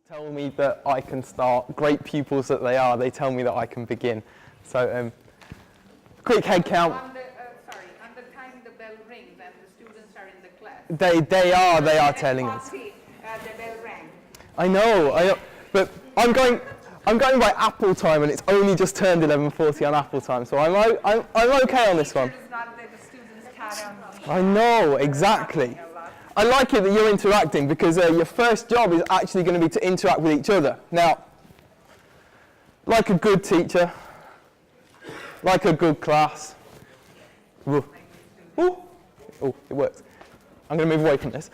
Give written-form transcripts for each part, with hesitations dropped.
Tell me that I can start. Great pupils that they are, they tell me that I can begin. So, quick head count. On the time the bell rings and the students are in the class. They are telling us. The bell rang. I know, but I'm going by Apple time, and it's only just turned 11:40 on Apple time, so I'm okay on this one. It's not that the students carry on. I know, exactly. I like it that you're interacting, because your first job is actually going to be to interact with each other. Now, like a good teacher, like a good class. Ooh. Ooh. Oh, it works. I'm going to move away from this.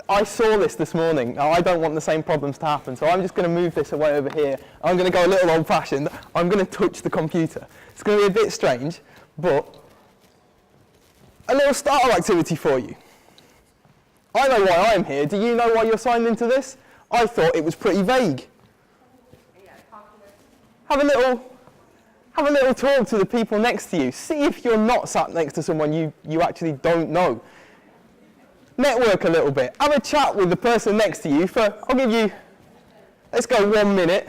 I saw this morning. Now, I don't want the same problems to happen, so I'm just going to move this away over here. I'm going to go a little old-fashioned. I'm going to touch the computer. It's going to be a bit strange, but a little starter activity for you. I know why I'm here. Do you know why you're signed into this? I thought it was pretty vague. Have a little talk to the people next to you. See if you're not sat next to someone you actually don't know. Network a little bit. Have a chat with the person next to you for, I'll give you, let's go 1 minute.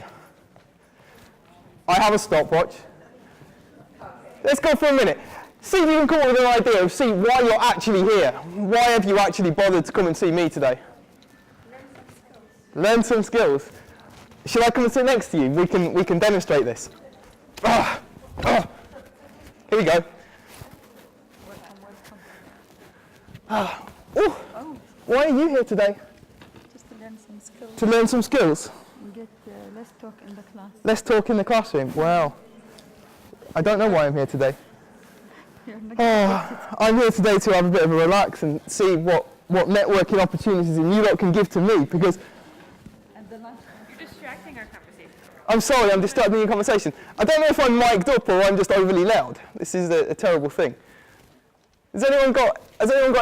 I have a stopwatch. Let's go for a minute. See if you can come up with an idea of see why you're actually here. Why have you actually bothered to come and see me today? Learn some skills. Should I come and sit next to you? We can demonstrate this. Here we go. Why are you here today? Just to learn some skills. To learn some skills? We get less talk in the class. Less talk in the classroom. Wow. I don't know why I'm here today. I'm here today to have a bit of a relax and see what networking opportunities you lot can give to me, because You're distracting our conversation. I'm sorry, I'm distracting your conversation. I don't know if I'm mic'd up or I'm just overly loud. This is a terrible thing. Has anyone got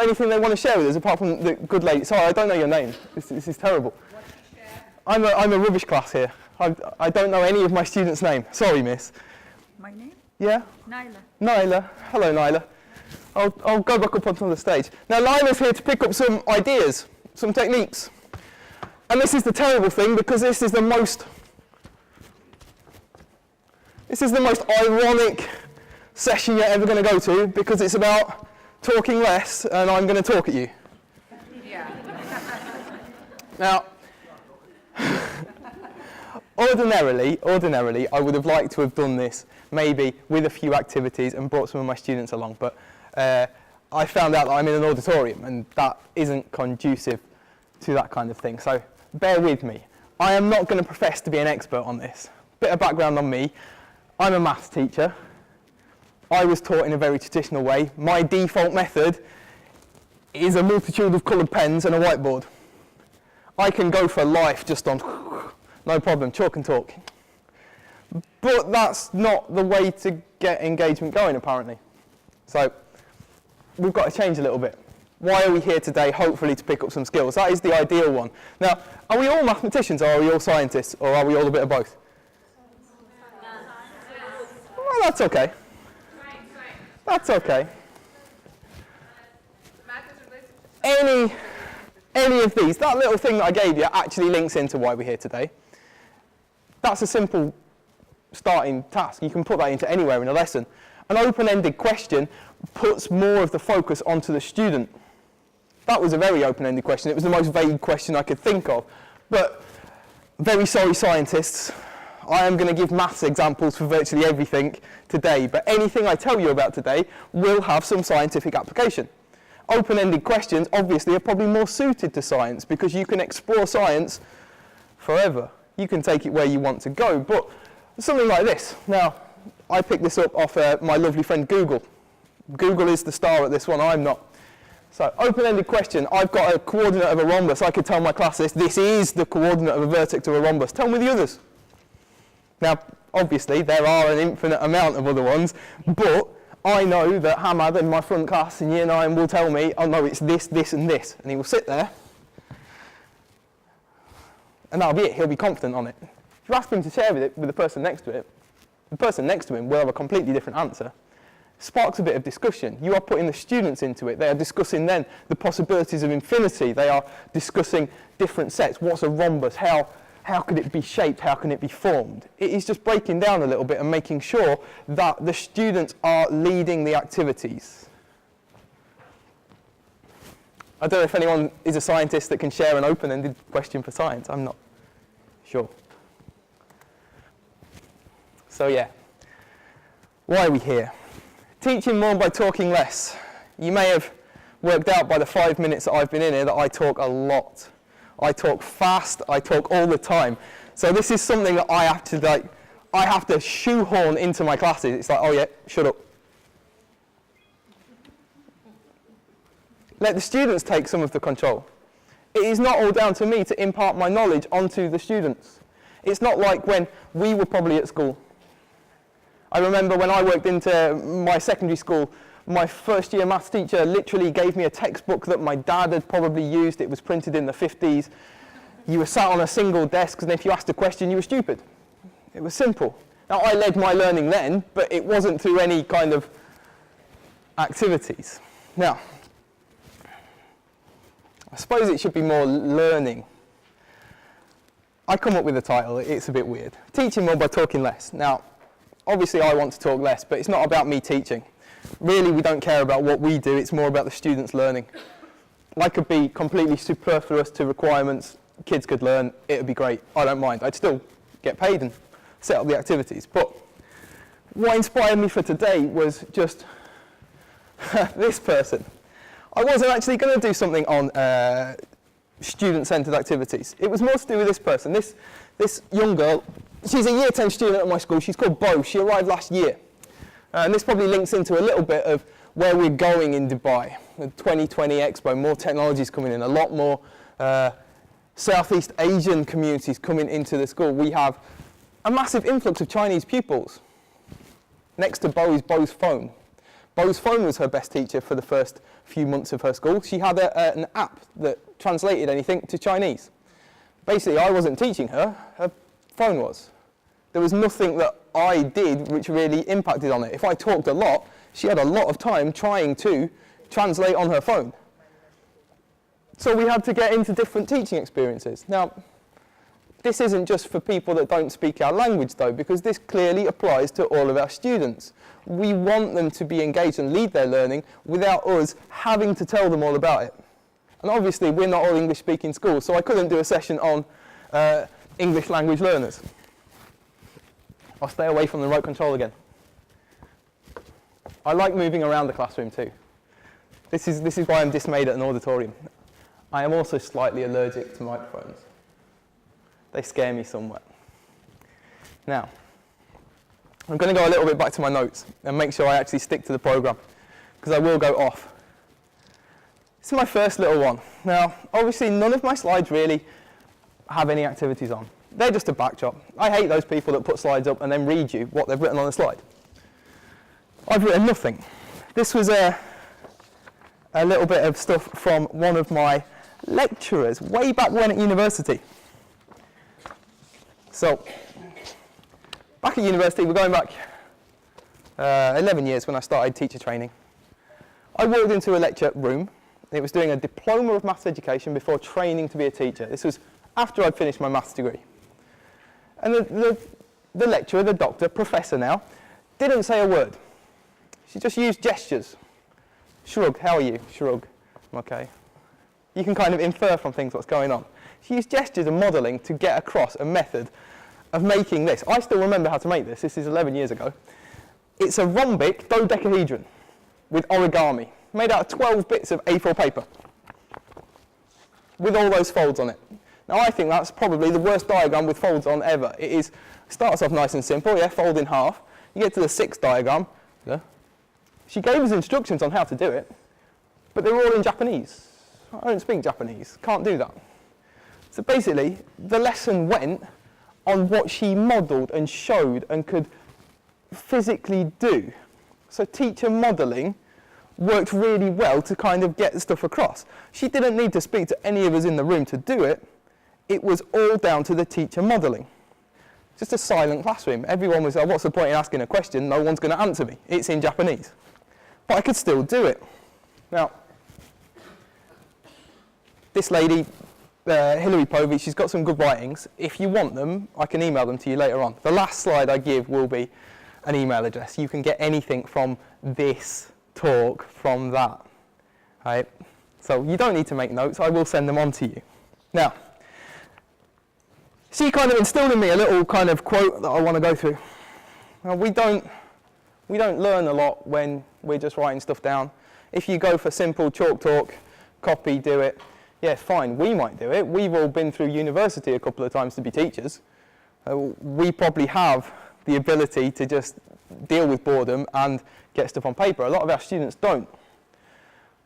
anything they want to share with us apart from the good lady? Sorry, I don't know your name. This is terrible. I'm a rubbish class here. I don't know any of my students' name. Sorry, miss. My name? Yeah? Nyla. Nyla. Hello, Nyla. I'll go back up onto the stage. Now, Nyla's here to pick up some ideas, some techniques. And this is the terrible thing, because this is the most ironic session you're ever going to go to, because it's about talking less, and I'm going to talk at you. Yeah. Now, ordinarily, I would have liked to have done this maybe with a few activities and brought some of my students along, but I found out that I'm in an auditorium, and that isn't conducive to that kind of thing. So bear with me. I am not going to profess to be an expert on this. Bit of background on me. I'm a maths teacher. I was taught in a very traditional way. My default method is a multitude of coloured pens and a whiteboard. I can go for life just on, no problem, chalk and talk. But that's not the way to get engagement going, apparently. So we've got to change a little bit. Why are we here today? Hopefully to pick up some skills. That is the ideal one. Now, are we all mathematicians, or are we all scientists, or are we all a bit of both? Well, that's okay. That's okay. Any of these, that little thing that I gave you actually links into why we're here today. That's a simple starting task. You can put that into anywhere in a lesson. An open-ended question puts more of the focus onto the student. That was a very open-ended question. It was the most vague question I could think of. But very sorry, scientists. I am going to give maths examples for virtually everything today, but anything I tell you about today will have some scientific application. Open-ended questions, obviously, are probably more suited to science, because you can explore science forever. You can take it where you want to go, but something like this. Now, I picked this up off my lovely friend Google. Google is the star at this one, I'm not. So, open-ended question. I've got a coordinate of a rhombus. I could tell my class this is the coordinate of a vertex of a rhombus. Tell me the others. Now, obviously, there are an infinite amount of other ones, but I know that Hamad in my front class in Year 9 will tell me, oh no, it's this, this, and this. And he will sit there, and that'll be it. He'll be confident on it. If you ask him to share it with the person next to it, the person next to him will have a completely different answer. Sparks a bit of discussion. You are putting the students into it. They are discussing then the possibilities of infinity. They are discussing different sets. What's a rhombus? How how could it be shaped, how can it be formed? It is just breaking down a little bit and making sure that the students are leading the activities. I don't know if anyone is a scientist that can share an open-ended question for science. I'm not sure. So yeah, why are we here? Teaching more by talking less. You may have worked out by the 5 minutes that I've been in here that I talk a lot. I talk fast, I talk all the time. So this is something that I have to shoehorn into my classes. It's like, oh yeah, shut up. Let the students take some of the control. It is not all down to me to impart my knowledge onto the students. It's not like when we were probably at school. I remember when I worked into my secondary school, my first year maths teacher literally gave me a textbook that my dad had probably used. It was printed in the 50s. You were sat on a single desk, and if you asked a question, you were stupid. It was simple. Now, I led my learning then, but it wasn't through any kind of activities. Now, I suppose it should be more learning. I come up with a title, it's a bit weird. Teaching more by talking less. Now, obviously I want to talk less, but it's not about me teaching. Really, we don't care about what we do, it's more about the students learning. I could be completely superfluous to requirements, kids could learn, it would be great, I don't mind. I'd still get paid and set up the activities. But what inspired me for today was just this person. I wasn't actually going to do something on student-centred activities. It was more to do with this person. This young girl, she's a year 10 student at my school. She's called Bo. She arrived last year. And this probably links into a little bit of where we're going in Dubai. The 2020 Expo, more technologies coming in, a lot more Southeast Asian communities coming into the school. We have a massive influx of Chinese pupils. Next to Bo is Bo's phone. Bo's phone was her best teacher for the first few months of her school. She had an app that translated anything to Chinese. Basically, I wasn't teaching her, her phone was. There was nothing that I did which really impacted on it. If I talked a lot, she had a lot of time trying to translate on her phone. So we had to get into different teaching experiences. Now, this isn't just for people that don't speak our language though, because this clearly applies to all of our students. We want them to be engaged and lead their learning without us having to tell them all about it. And obviously we're not all English speaking schools, so I couldn't do a session on English language learners. I'll stay away from the remote control again. I like moving around the classroom too. This is why I'm dismayed at an auditorium. I am also slightly allergic to microphones. They scare me somewhat. Now, I'm going to go a little bit back to my notes and make sure I actually stick to the program, because I will go off. This is my first little one. Now, obviously none of my slides really have any activities on. They're just a backdrop. I hate those people that put slides up and then read you what they've written on the slide. I've written nothing. This was a little bit of stuff from one of my lecturers way back when at university. So, back at university, we're going back 11 years when I started teacher training. I walked into a lecture room. It was doing a diploma of maths education before training to be a teacher. This was after I'd finished my maths degree. And the lecturer, the doctor, professor now, didn't say a word. She just used gestures. Shrug, how are you? Shrug, I'm okay. You can kind of infer from things what's going on. She used gestures and modelling to get across a method of making this. I still remember how to make this. This is 11 years ago. It's a rhombic dodecahedron with origami, made out of 12 bits of A4 paper with all those folds on it. Now I think that's probably the worst diagram with folds on ever. It starts off nice and simple, yeah, fold in half. You get to the 6th diagram. Yeah. She gave us instructions on how to do it, but they were all in Japanese. I don't speak Japanese, can't do that. So basically, the lesson went on what she modelled and showed and could physically do. So teacher modelling worked really well to kind of get stuff across. She didn't need to speak to any of us in the room to do it. It was all down to the teacher modelling. Just a silent classroom. Everyone was like, what's the point in asking a question? No one's going to answer me. It's in Japanese. But I could still do it. Now, this lady Hilary Povey, she's got some good writings. If you want them, I can email them to you later on. The last slide I give will be an email address. You can get anything from this talk from that. Right? So you don't need to make notes, I will send them on to you. Now, she kind of instilled in me a little kind of quote that I want to go through. Now, we don't learn a lot when we're just writing stuff down. If you go for simple chalk talk, copy, do it, yeah, fine, we might do it. We've all been through university a couple of times to be teachers. We probably have the ability to just deal with boredom and get stuff on paper. A lot of our students don't.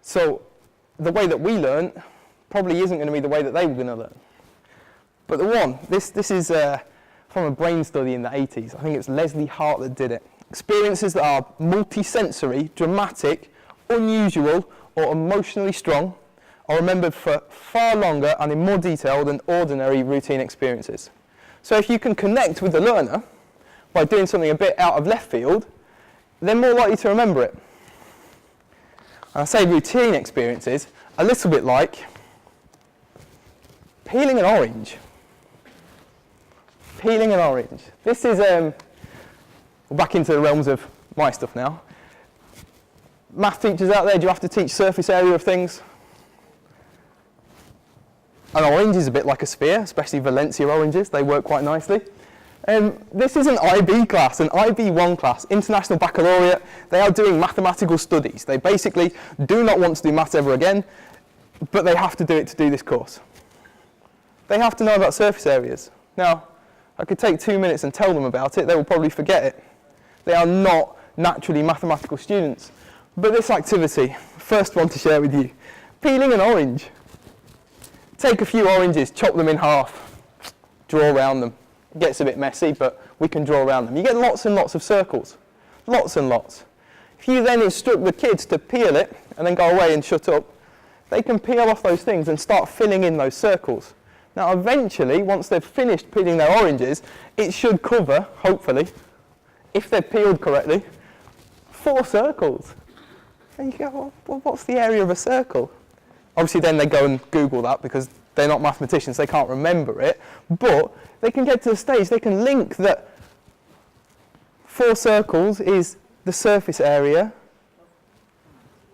So the way that we learn probably isn't going to be the way that they were going to learn. But the one, this is from a brain study in the 80s. I think it's Leslie Hart that did it. Experiences that are multisensory, dramatic, unusual, or emotionally strong are remembered for far longer and in more detail than ordinary routine experiences. So if you can connect with the learner by doing something a bit out of left field, they're more likely to remember it. And I say routine experiences, a little bit like peeling an orange. Peeling an orange. This is, back into the realms of my stuff now. Math teachers out there, do you have to teach surface area of things? An orange is a bit like a sphere, especially Valencia oranges, they work quite nicely. This is an IB class, an IB1 class, International Baccalaureate. They are doing mathematical studies. They basically do not want to do maths ever again, but they have to do it to do this course. They have to know about surface areas. Now, I could take 2 minutes and tell them about it, they will probably forget it. They are not naturally mathematical students. But this activity, first one to share with you, peeling an orange. Take a few oranges, chop them in half, draw around them. It gets a bit messy, but we can draw around them. You get lots and lots of circles, lots and lots. If you then instruct the kids to peel it and then go away and shut up, they can peel off those things and start filling in those circles. Now eventually, once they've finished peeling their oranges, it should cover, hopefully, if they're peeled correctly, 4 circles. And you go, well, what's the area of a circle? Obviously then they go and Google that because they're not mathematicians, they can't remember it, but they can get to the stage, they can link that 4 circles is the surface area.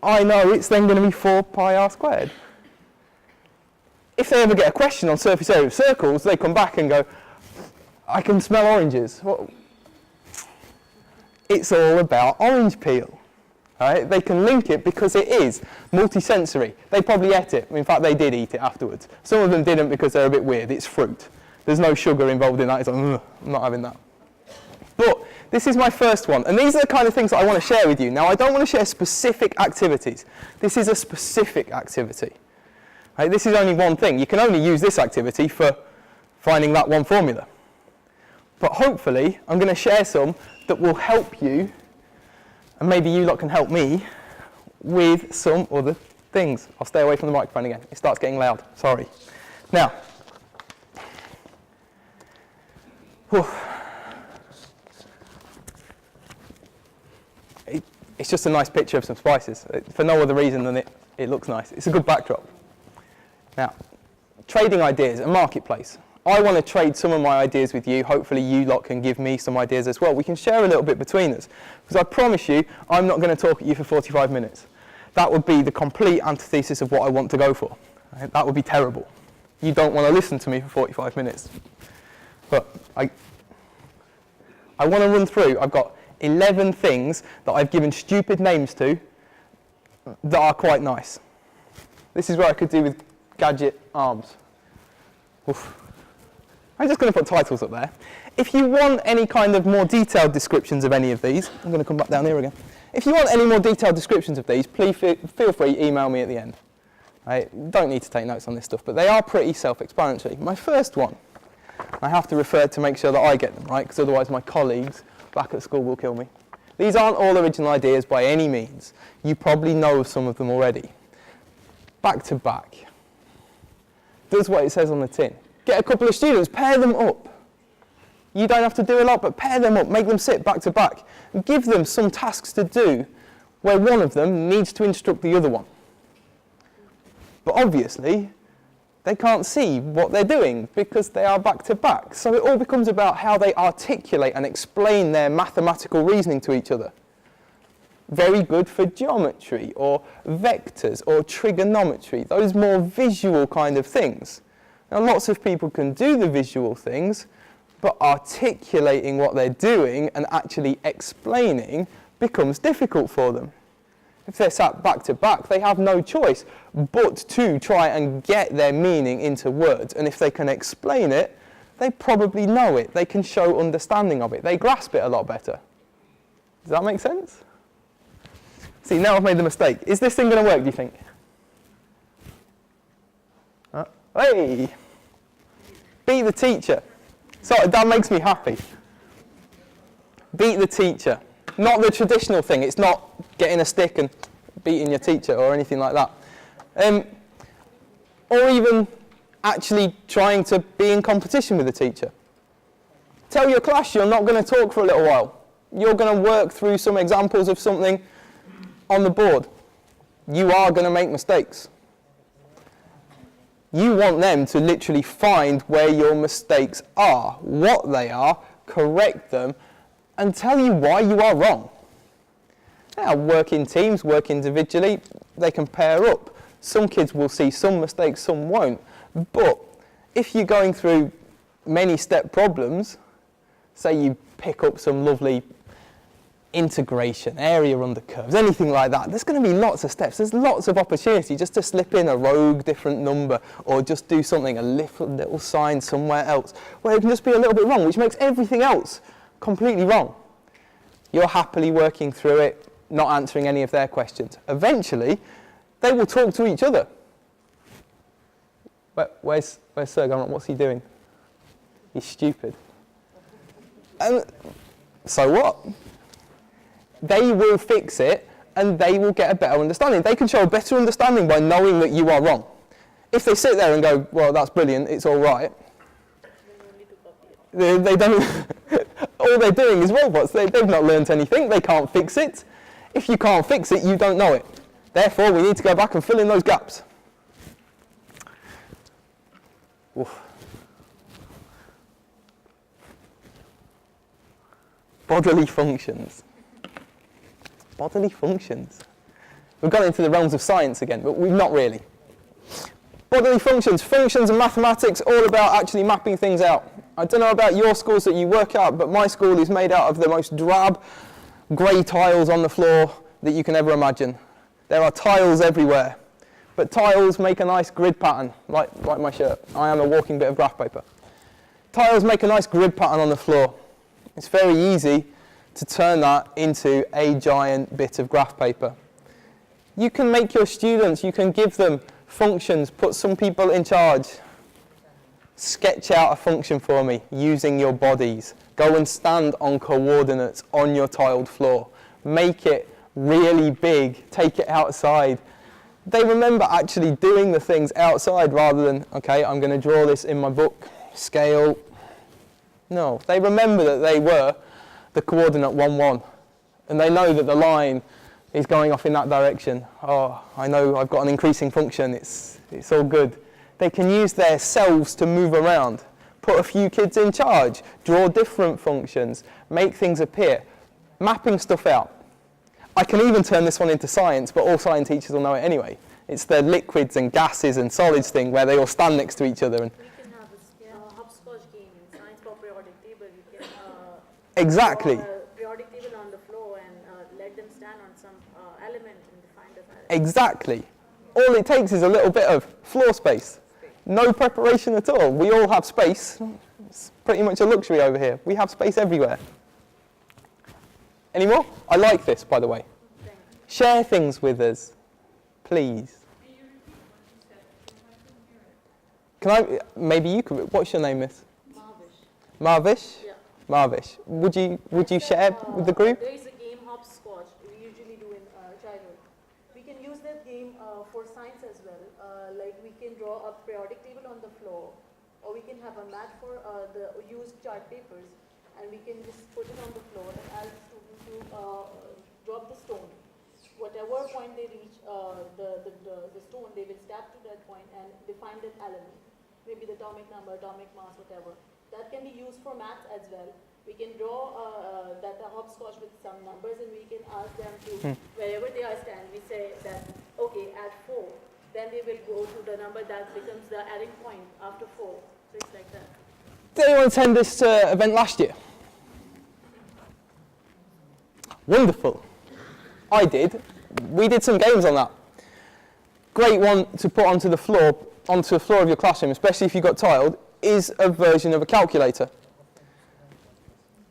I know it's then going to be 4 pi r squared. If they ever get a question on surface area of circles, they come back and go, I can smell oranges. Well, it's all about orange peel. Right? They can link it because it is multisensory. They probably ate it. In fact, they did eat it afterwards. Some of them didn't because they're a bit weird. It's fruit. There's no sugar involved in that. It's like, I'm not having that. But this is my first one. And these are the kind of things that I want to share with you. Now, I don't want to share specific activities. This is a specific activity. Right? This is only one thing. You can only use this activity for finding that one formula. But hopefully, I'm going to share some that will help you, and maybe you lot can help me, with some other things. I'll stay away from the microphone again. It starts getting loud. Sorry. Now, it's just a nice picture of some spices, for no other reason than it looks nice. It's a good backdrop. Now, trading ideas, a marketplace. I want to trade some of my ideas with you. Hopefully you lot can give me some ideas as well. We can share a little bit between us. Because I promise you, I'm not going to talk at you for 45 minutes. That would be the complete antithesis of what I want to go for. Right? That would be terrible. You don't want to listen to me for 45 minutes. But I want to run through. I've got 11 things that I've given stupid names to that are quite nice. This is what I could do with gadget arms. Oof. I'm just going to put titles up there. If you want any kind of more detailed descriptions of any of these, I'm going to come back down here again. If you want any more detailed descriptions of these, please feel free to email me at the end. I don't need to take notes on this stuff, but they are pretty self-explanatory. My first one, I have to refer to make sure that I get them right, because otherwise my colleagues back at school will kill me. These aren't all original ideas by any means. You probably know of some of them already. Back to back. Does what it says on the tin. Get a couple of students, pair them up. You don't have to do a lot, but pair them up, make them sit back to back. Give them some tasks to do where one of them needs to instruct the other one. But obviously, They can't see what they're doing because they are back to back. So it all becomes about how they articulate and explain their mathematical reasoning to each other. Very good for geometry or vectors or trigonometry, those more visual kind of things. Now lots of people can do the visual things, but articulating what they're doing and actually explaining becomes difficult for them. If they're sat back to back, they have no choice but to try and get their meaning into words. And if they can explain it, they probably know it. They can show understanding of it. They grasp it a lot better. Does that make sense? See, now I've made the mistake. Is this thing going to work, do you think? Hey! Beat the teacher. Sorry, that makes me happy. Beat the teacher. Not the traditional thing. It's not getting a stick and beating your teacher or anything like that. Or even actually trying to be in competition with the teacher. Tell your class you're not going to talk for a little while. You're going to work through some examples of something on the board. You are going to make mistakes. You want them to literally find where your mistakes are, what they are, correct them, and tell you why you are wrong. Now, work in teams, work individually, they can pair up. Some kids will see some mistakes, some won't. But if you're going through many step problems, say you pick up some lovely integration, area under curves, anything like that, there's going to be lots of steps. There's lots of opportunity just to slip in a rogue different number or just do something, a little sign somewhere else, where it can just be a little bit wrong, which makes everything else completely wrong. You're happily working through it, not answering any of their questions. Eventually, they will talk to each other. Where's Sergon? What's he doing? He's stupid. And so what? They will fix it and they will get a better understanding. They can show a better understanding by knowing that you are wrong. If they sit there and go, well, that's brilliant, it's all right, they don't. All they're doing is robots. They've not learnt anything. They can't fix it. If you can't fix it, you don't know it. Therefore, we need to go back and fill in those gaps. Oof. Bodily functions. Bodily functions. We've gone into the realms of science again, but we've not really. Bodily functions. Functions and mathematics, all about actually mapping things out. I don't know about your schools that you work at, but my school is made out of the most drab, grey tiles on the floor that you can ever imagine. There are tiles everywhere. But tiles make a nice grid pattern, like my shirt. I am a walking bit of graph paper. Tiles make a nice grid pattern on the floor. It's very easy to turn that into a giant bit of graph paper. You can make your students, you can give them functions, put some people in charge. Sketch out a function for me using your bodies. Go and stand on coordinates on your tiled floor. Make it really big. Take it outside. They remember actually doing the things outside rather than, okay, I'm going to draw this in my book, scale. No, they remember that they were the coordinate 1, 1. And they know that the line is going off in that direction. Oh, I know I've got an increasing function. It's all good. They can use their selves to move around. Put a few kids in charge. Draw different functions. Make things appear. Mapping stuff out. I can even turn this one into science, but all science teachers will know it anyway. It's the liquids and gases and solids thing where they all stand next to each other. And we can have a hopscotch game in science for periodic table. You can exactly. draw a periodic table on the floor and let them stand on some element and define the Exactly. All it takes is a little bit of floor space. No preparation at all. We all have space. It's pretty much a luxury over here. We have space everywhere. Any more? I like this, by the way. Share things with us, please. Can I? Maybe you could. What's your name, Miss? Marvish. Marvish. Yeah. Marvish. Would you share with the group? There is a game hopscotch we usually do in childhood. We can use that game for science as well. Like we can draw a periodic table on the floor, or we can have a mat for the used chart papers, and we can just put it on the floor and ask students to drop the stone. whatever point they reach the stone, they will stab to that point and define that element. Maybe the atomic number, atomic mass, whatever. That can be used for maths as well. We can draw that hopscotch with some numbers, and we can ask them to, wherever they are stand, we say that, okay, add 4. Then they will go to the number that becomes the adding point after 4. So it's like that. Did anyone attend this event last year? Wonderful. I did. We did some games on that. Great one to put onto the floor of your classroom, especially if you've got tiled, is a version of a calculator.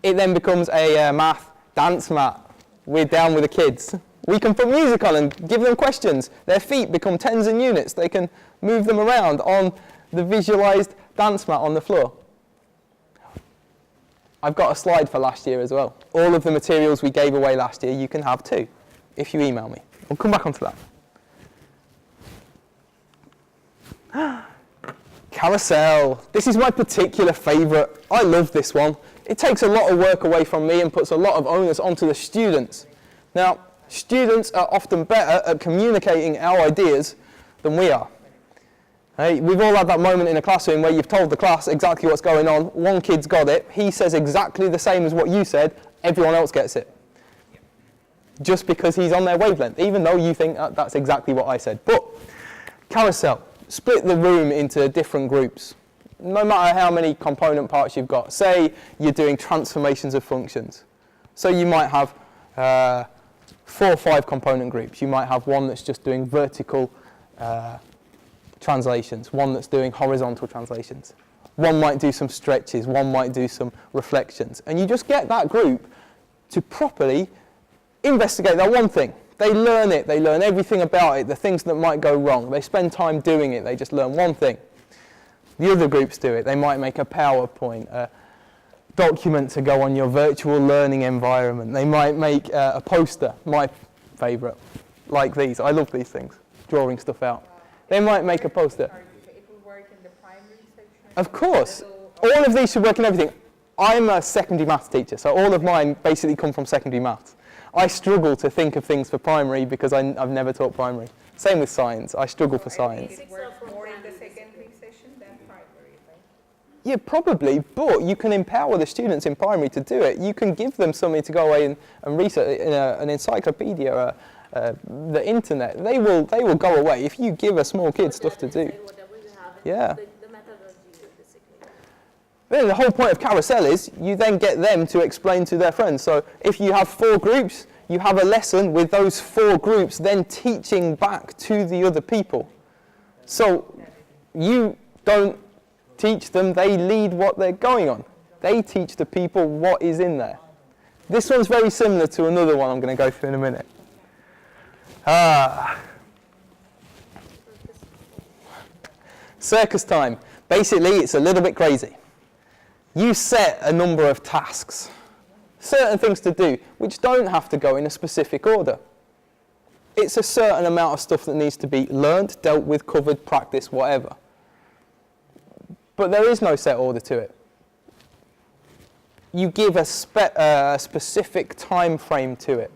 It then becomes a math dance mat. We're down with the kids. We can put music on and give them questions. Their feet become tens and units. They can move them around on the visualized dance mat on the floor. I've got a slide for last year as well. All of the materials we gave away last year, you can have too, if you email me. We'll come back onto that. Carousel. This is my particular favourite. I love this one. It takes a lot of work away from me and puts a lot of onus onto the students. Now, students are often better at communicating our ideas than we are. Hey, we've all had that moment in a classroom where you've told the class exactly what's going on. One kid's got it. He says exactly the same as what you said. Everyone else gets it. Just because he's on their wavelength, even though you think that's exactly what I said. But carousel. Split the room into different groups. No matter how many component parts you've got. Say you're doing transformations of functions. So you might have 4 or 5 component groups. You might have one that's just doing vertical translations, one that's doing horizontal translations. One might do some stretches, one might do some reflections. And you just get that group to properly investigate that one thing. They learn it, they learn everything about it, the things that might go wrong. They spend time doing it, they just learn one thing. The other groups do it. They might make a PowerPoint, a document to go on your virtual learning environment. They might make a poster, my favourite, like these. I love these things, drawing stuff out. They might make a poster. It will work in the primary section. Of course. All of these should work in everything. I'm a secondary maths teacher, so all of mine basically come from secondary maths. I struggle to think of things for primary because I've never taught primary. Same with science. I struggle for science. It works more in the secondary session than primary, right? Yeah, probably, but you can empower the students in primary to do it. You can give them something to go away and research in an encyclopedia, the internet. They will go away if you give a small kid stuff to do. Whatever you have in Yeah. the methodology, basically. Then the whole point of carousel is you then get them to explain to their friends. So if you have 4 groups, you have a lesson with those 4 groups then teaching back to the other people. So you don't teach them, they lead what they're going on. They teach the people what is in there. This one's very similar to another one I'm going to go through in a minute. Circus time. Basically, it's a little bit crazy. You set a number of tasks, certain things to do, which don't have to go in a specific order. It's a certain amount of stuff that needs to be learned, dealt with, covered, practiced, whatever. But there is no set order to it. You give a specific time frame to it.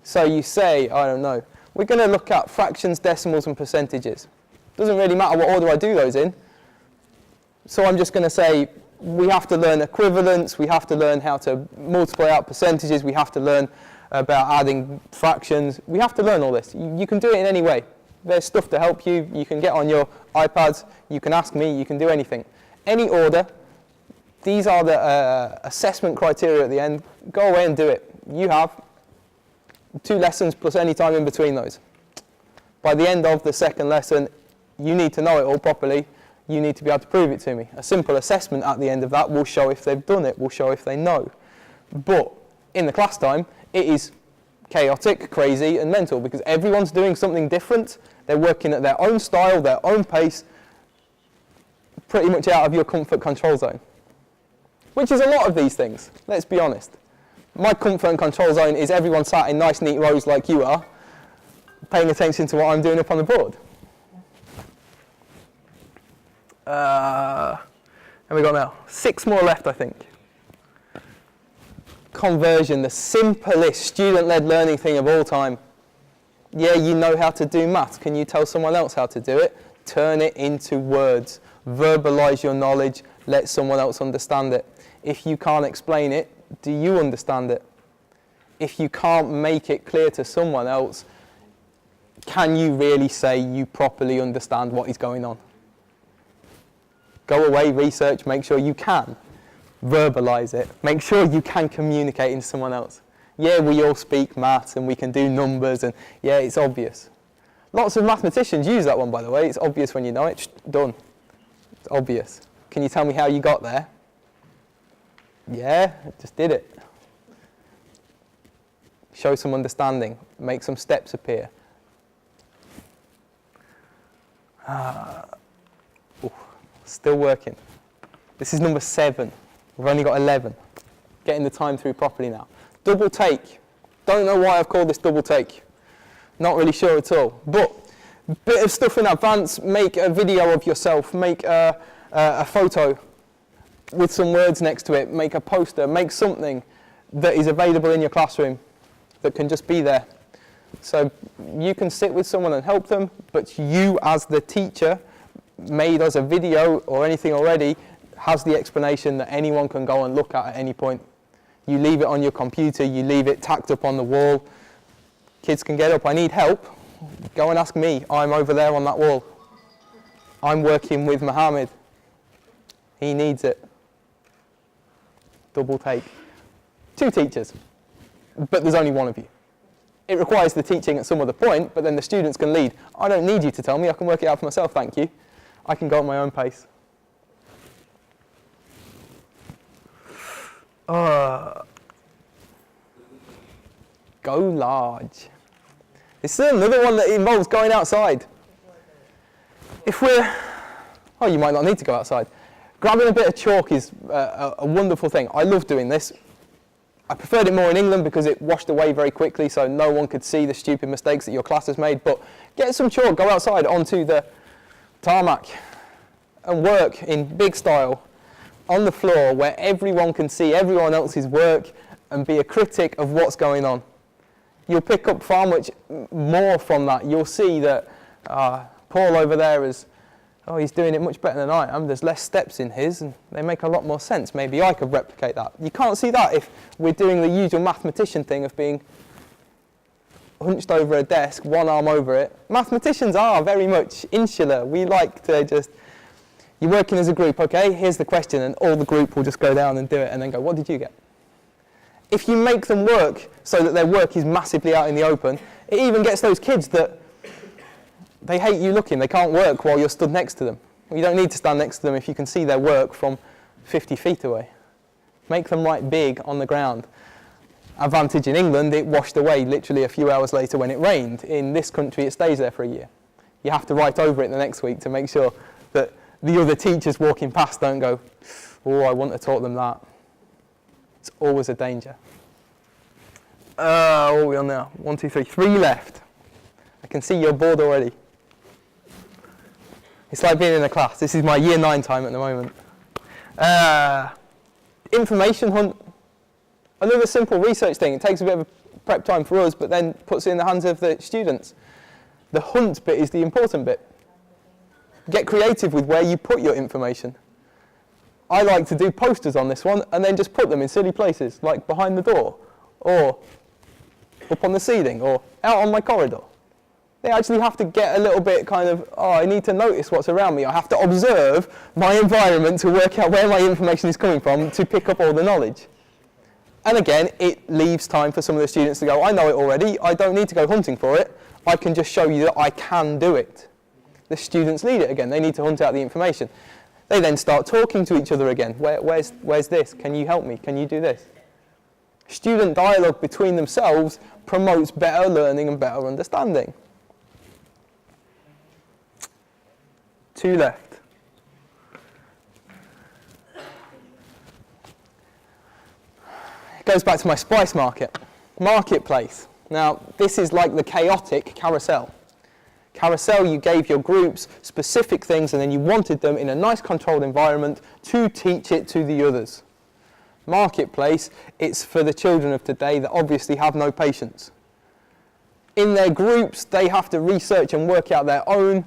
So you say, I don't know, we're going to look at fractions, decimals, and percentages. Doesn't really matter what order I do those in. So I'm just going to say, we have to learn equivalence, we have to learn how to multiply out percentages, we have to learn about adding fractions. We have to learn all this. You can do it in any way. There's stuff to help you. You can get on your iPads, you can ask me, you can do anything. Any order. These are the assessment criteria at the end. Go away and do it. You have 2 lessons plus any time in between those. By the end of the second lesson, you need to know it all properly. You need to be able to prove it to me. A simple assessment at the end of that will show if they've done it, will show if they know. But in the class time, it is chaotic, crazy, and mental because everyone's doing something different. They're working at their own style, their own pace, pretty much out of your comfort control zone. Which is a lot of these things, let's be honest. My comfort and control zone is everyone sat in nice, neat rows like you are, paying attention to what I'm doing up on the board. And we got now 6 more left, I think. Conversion, the simplest student-led learning thing of all time. Yeah, you know how to do maths. Can you tell someone else how to do it? Turn it into words. Verbalise your knowledge. Let someone else understand it. If you can't explain it, do you understand it? If you can't make it clear to someone else, can you really say you properly understand what is going on? Go away, research, make sure you can verbalise it. Make sure you can communicate into someone else. Yeah, we all speak maths and we can do numbers and yeah, it's obvious. Lots of mathematicians use that one, by the way. It's obvious when you know it. Done. It's obvious. Can you tell me how you got there? Yeah, I just did it. Show some understanding. Make some steps appear. Still working. This is number 7. We've only got 11. Getting the time through properly now. Double take. Don't know why I've called this double take. Not really sure at all. But a bit of stuff in advance. Make a video of yourself. Make a photo with some words next to it. Make a poster. Make something that is available in your classroom that can just be there. So you can sit with someone and help them, but you as the teacher made us a video or anything already has the explanation that anyone can go and look at any point. You leave it on your computer, you leave it tacked up on the wall. Kids can get up, I need help. Go and ask me, I'm over there on that wall. I'm working with Mohammed. He needs it. Double take. 2 teachers, but there's only one of you. It requires the teaching at some other point, but then the students can lead. I don't need you to tell me, I can work it out for myself, thank you. I can go at my own pace. Go large. This is another one that involves going outside. If we're, oh, you might not need to go outside. Grabbing a bit of chalk is a wonderful thing. I love doing this. I preferred it more in England because it washed away very quickly, so no one could see the stupid mistakes that your class has made. But get some chalk, go outside onto the tarmac and work in big style on the floor where everyone can see everyone else's work and be a critic of what's going on. You'll pick up far much more from that. You'll see that Paul over there is, oh, he's doing it much better than I am. There's less steps in his and they make a lot more sense. Maybe I could replicate that. You can't see that if we're doing the usual mathematician thing of being hunched over a desk, one arm over it. Mathematicians are very much insular. We like to just, you're working as a group, okay, here's the question, and all the group will just go down and do it and then go, what did you get? If you make them work so that their work is massively out in the open, it even gets those kids that they hate you looking, they can't work while you're stood next to them. Well, you don't need to stand next to them if you can see their work from 50 feet away. Make them write big on the ground. Advantage in England, it washed away literally a few hours later when it rained. In this country, it stays there for a year. You have to write over it the next week to make sure that the other teachers walking past don't go, oh, I wouldn't have taught them that. It's always a danger. What are we on now? 1, 2, 3, 3 left. I can see you're bored already. It's like being in a class. This is my year 9 time at the moment. Information hunt. Another simple research thing. It takes a bit of prep time for us, but then puts it in the hands of the students. The hunt bit is the important bit. Get creative with where you put your information. I like to do posters on this one and then just put them in silly places, like behind the door, or up on the ceiling, or out on my corridor. They actually have to get a little bit kind of, oh, I need to notice what's around me. I have to observe my environment to work out where my information is coming from to pick up all the knowledge. And again, it leaves time for some of the students to go, I know it already, I don't need to go hunting for it, I can just show you that I can do it. The students lead it again, they need to hunt out the information. They then start talking to each other again. Where's this? Can you help me? Can you do this? Student dialogue between themselves promotes better learning and better understanding. 2 left. It goes back to my spice marketplace. Now, this is like the chaotic carousel. Carousel, you gave your groups specific things and then you wanted them in a nice controlled environment to teach it to the others. Marketplace, it's for the children of today that obviously have no patience. In their groups, they have to research and work out their own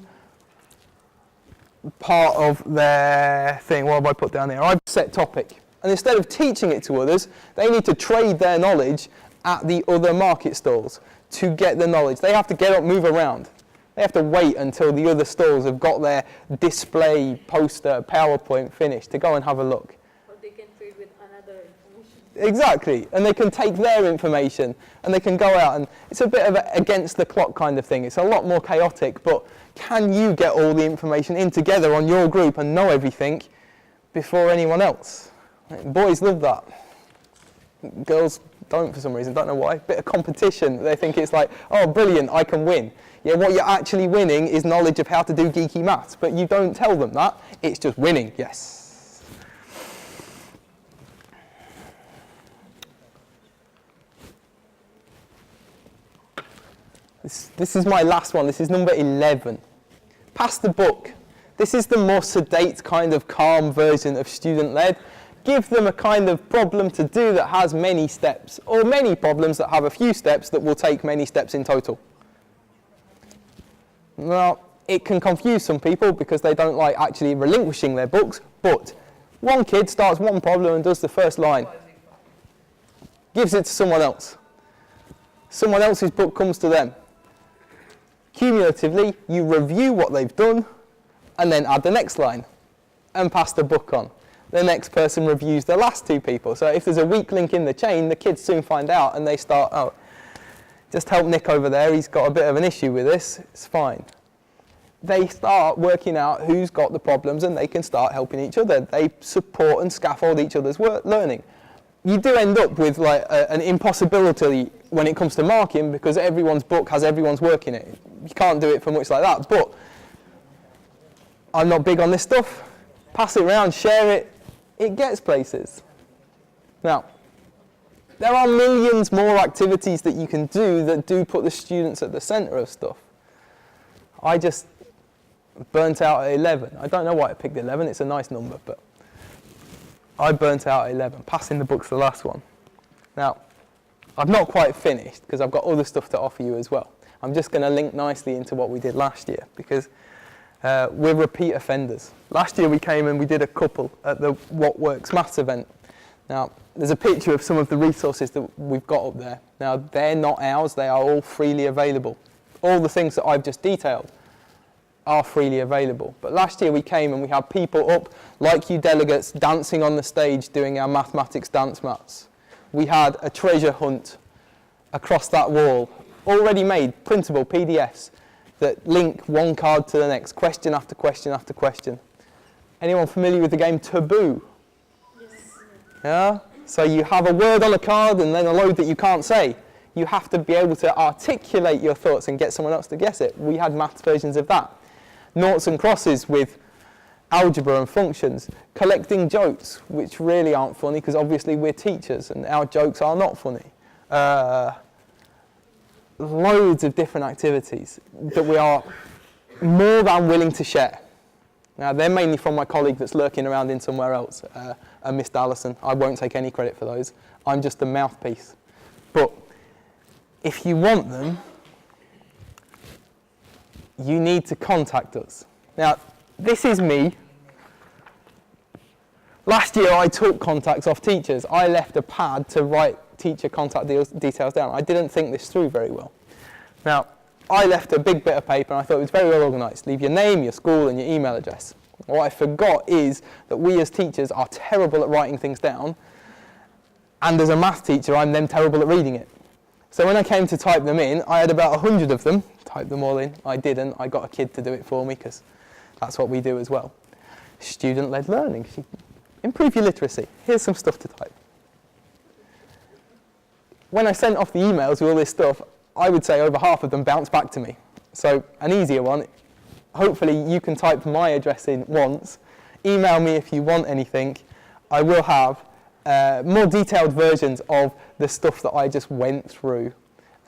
part of their thing. What have I put down here? I've set topic. And instead of teaching it to others, they need to trade their knowledge at the other market stalls to get the knowledge. They have to get up, move around. They have to wait until the other stalls have got their display, poster, PowerPoint finished to go and have a look. Or they can trade with another information. Exactly, and they can take their information and they can go out, and it's a bit of an against the clock kind of thing. It's a lot more chaotic, but can you get all the information in together on your group and know everything before anyone else? Boys love that. Girls don't for some reason, don't know why. Bit of competition, they think it's like, oh brilliant, I can win. Yeah, what you're actually winning is knowledge of how to do geeky maths, but you don't tell them that, it's just winning, yes. This is my last one, this is number 11. Pass the book. This is the more sedate kind of calm version of student-led. Give them a kind of problem to do that has many steps, or many problems that have a few steps that will take many steps in total. Now, it can confuse some people because they don't like actually relinquishing their books, but one kid starts one problem and does the first line, gives it to someone else. Someone else's book comes to them. Cumulatively, you review what they've done and then add the next line and pass the book on. The next person reviews the last two people. So if there's a weak link in the chain, the kids soon find out and they start, oh, just help Nick over there, he's got a bit of an issue with this, it's fine. They start working out who's got the problems and they can start helping each other. They support and scaffold each other's learning. You do end up with like an impossibility when it comes to marking because everyone's book has everyone's work in it. You can't do it for much like that, but I'm not big on this stuff. Pass it around, share it, it gets places. Now, there are millions more activities that you can do that do put the students at the centre of stuff. I just burnt out at 11. I don't know why I picked 11, it's a nice number, but I burnt out at 11. Passing the book's the last one. Now, I've not quite finished because I've got other stuff to offer you as well. I'm just going to link nicely into what we did last year because we're repeat offenders. Last year we came and we did a couple at the What Works Maths event. Now, there's a picture of some of the resources that we've got up there. Now, they're not ours, they are all freely available. All the things that I've just detailed are freely available. But last year we came and we had people up, like you delegates, dancing on the stage doing our mathematics dance mats. We had a treasure hunt across that wall, already made, printable PDFs that link one card to the next, question after question after question. Anyone familiar with the game Taboo? Yes. Yeah? So you have a word on a card and then a load that you can't say. You have to be able to articulate your thoughts and get someone else to guess it. We had maths versions of that. Noughts and crosses with algebra and functions. Collecting jokes, which really aren't funny because obviously we're teachers and our jokes are not funny. Loads of different activities that we are more than willing to share. Now, they're mainly from my colleague that's lurking around in somewhere else, Miss Dallison. I won't take any credit for those. I'm just a mouthpiece. But if you want them, you need to contact us. Now, this is me. Last year, I took contacts off teachers. I left a pad to write teacher contact details down. I didn't think this through very well. Now, I left a big bit of paper and I thought it was very well organised. Leave your name, your school and your email address. What I forgot is that we as teachers are terrible at writing things down, and as a math teacher I'm then terrible at reading it. So when I came to type them in, I had about 100 of them. Type them all in. I didn't. I got a kid to do it for me because that's what we do as well. Student-led learning. Improve your literacy. Here's some stuff to type. When I sent off the emails with all this stuff, I would say over half of them bounced back to me. So an easier one, hopefully you can type my address in once, email me if you want anything. I will have more detailed versions of the stuff that I just went through.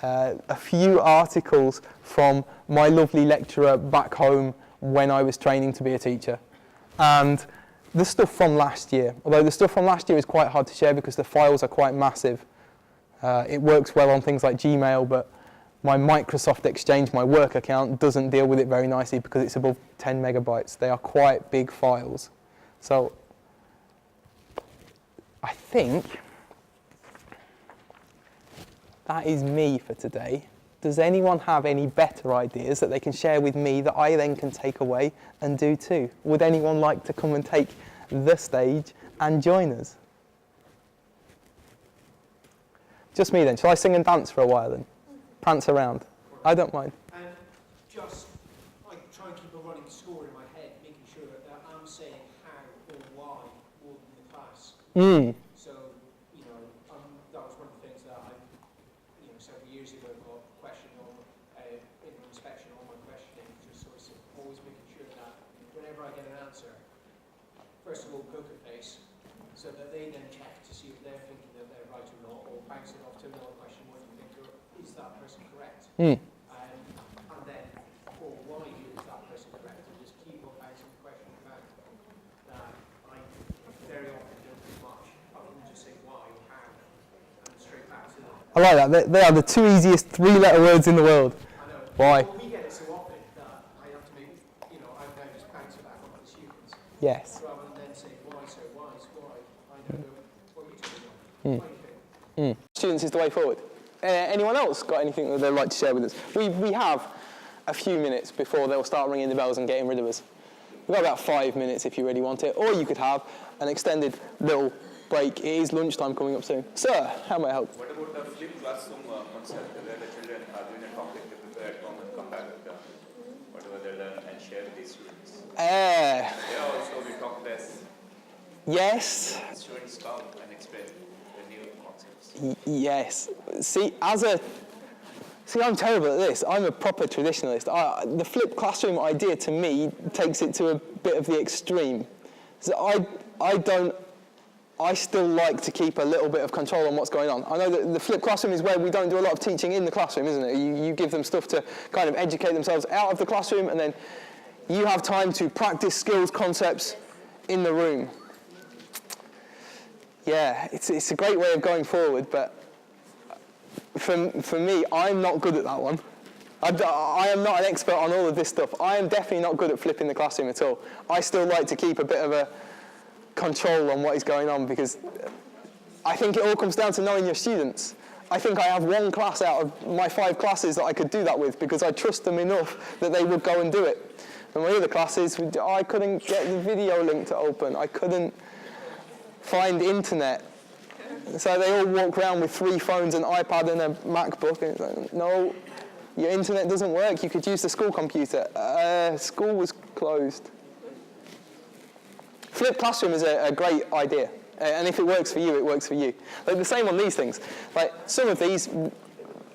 A few articles from my lovely lecturer back home when I was training to be a teacher. And the stuff from last year, although the stuff from last year is quite hard to share because the files are quite massive. It works well on things like Gmail, but My Microsoft Exchange, my work account, doesn't deal with it very nicely because it's above 10 megabytes. They are quite big files. So I think that is me for today. Does anyone have any better ideas that they can share with me that I then can take away and do too? Would anyone like to come and take the stage and join us? Just me then. Shall I sing and dance for a while then? Prance around. I don't mind. And just, I try and keep a running score in my head, making sure that I'm saying how or why more than the class. So, you know, that was one of the things that I, you know, several years ago got questioned on in inspection on my questioning, just sort of always making sure that whenever I get an answer, first of all, poker face, so that they then check to see if they're thinking that they're right or not, or bounce it off to another question, what do you think, or is that person correct? And then, or why is that person correct? And just keep on bouncing the question back. That I very often don't do much, other than just say why or how, and straight back to them. I like that. They are the two easiest three-letter words in the world. I know. Why? Well, we get it so often that I have to make, you know, I now just bounce it back onto the students. Yes. Rather than then say why, so why, so why. I don't know what you're talking about. What do you think? Students is the way forward. Anyone else got anything that they'd like to share with us? We have a few minutes before they'll start ringing the bells and getting rid of us. We've got about 5 minutes if you really want it, or you could have an extended little break. It is lunchtime coming up soon. Sir, how may I help? What about the flipped classroom concept where the children are doing a topic, they prepare at home and come back with whatever they learn and share with the students? There also we talk less. Yes. Students come and explain the new concepts. Yes. See, I'm terrible at this. I'm a proper traditionalist. The flipped classroom idea to me takes it to a bit of the extreme. So I still like to keep a little bit of control on what's going on. I know that the flipped classroom is where we don't do a lot of teaching in the classroom, isn't it? You give them stuff to kind of educate themselves out of the classroom, and then you have time to practice skills, concepts in the room. Yeah, it's a great way of going forward, but for me, I'm not good at that one. I am not an expert on all of this stuff. I am definitely not good at flipping the classroom at all. I still like to keep a bit of a control on what is going on, because I think it all comes down to knowing your students. I think I have one class out of my 5 classes that I could do that with, because I trust them enough that they would go and do it. And my other classes, I couldn't get the video link to open. I couldn't find internet. So they all walk around with 3 phones, an iPad and a MacBook. And it's like, no, your internet doesn't work. You could use the school computer. School was closed. Flipped classroom is a great idea. And if it works for you, it works for you. Like the same on these things. Like some of these,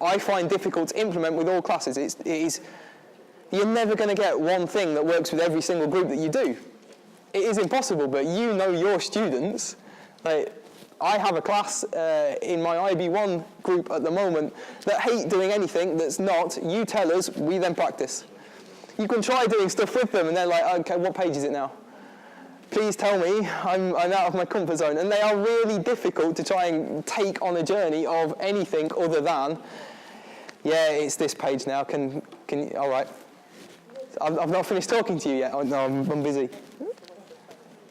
I find difficult to implement with all classes. You're never going to get one thing that works with every single group that you do. It is impossible, but you know your students. Like, I have a class in my IB1 group at the moment that hate doing anything that's not, you tell us, we then practice. You can try doing stuff with them, and they're like, okay, what page is it now? Please tell me, I'm out of my comfort zone. And they are really difficult to try and take on a journey of anything other than, yeah, it's this page now, can you, all right. I've not finished talking to you yet. Oh, no, I'm busy.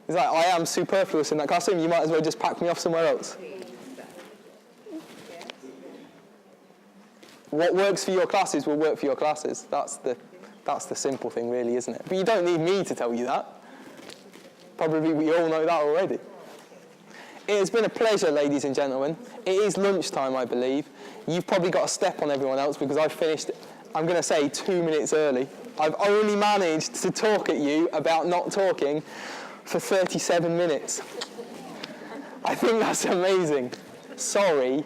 It's like, I am superfluous in that classroom. You might as well just pack me off somewhere else. What works for your classes will work for your classes. That's the simple thing, really, isn't it? But you don't need me to tell you that. Probably we all know that already. It has been a pleasure, ladies and gentlemen. It is lunchtime, I believe. You've probably got a step on everyone else because I finished, I'm going to say, 2 minutes early. I've only managed to talk at you about not talking for 37 minutes. I think that's amazing. Sorry.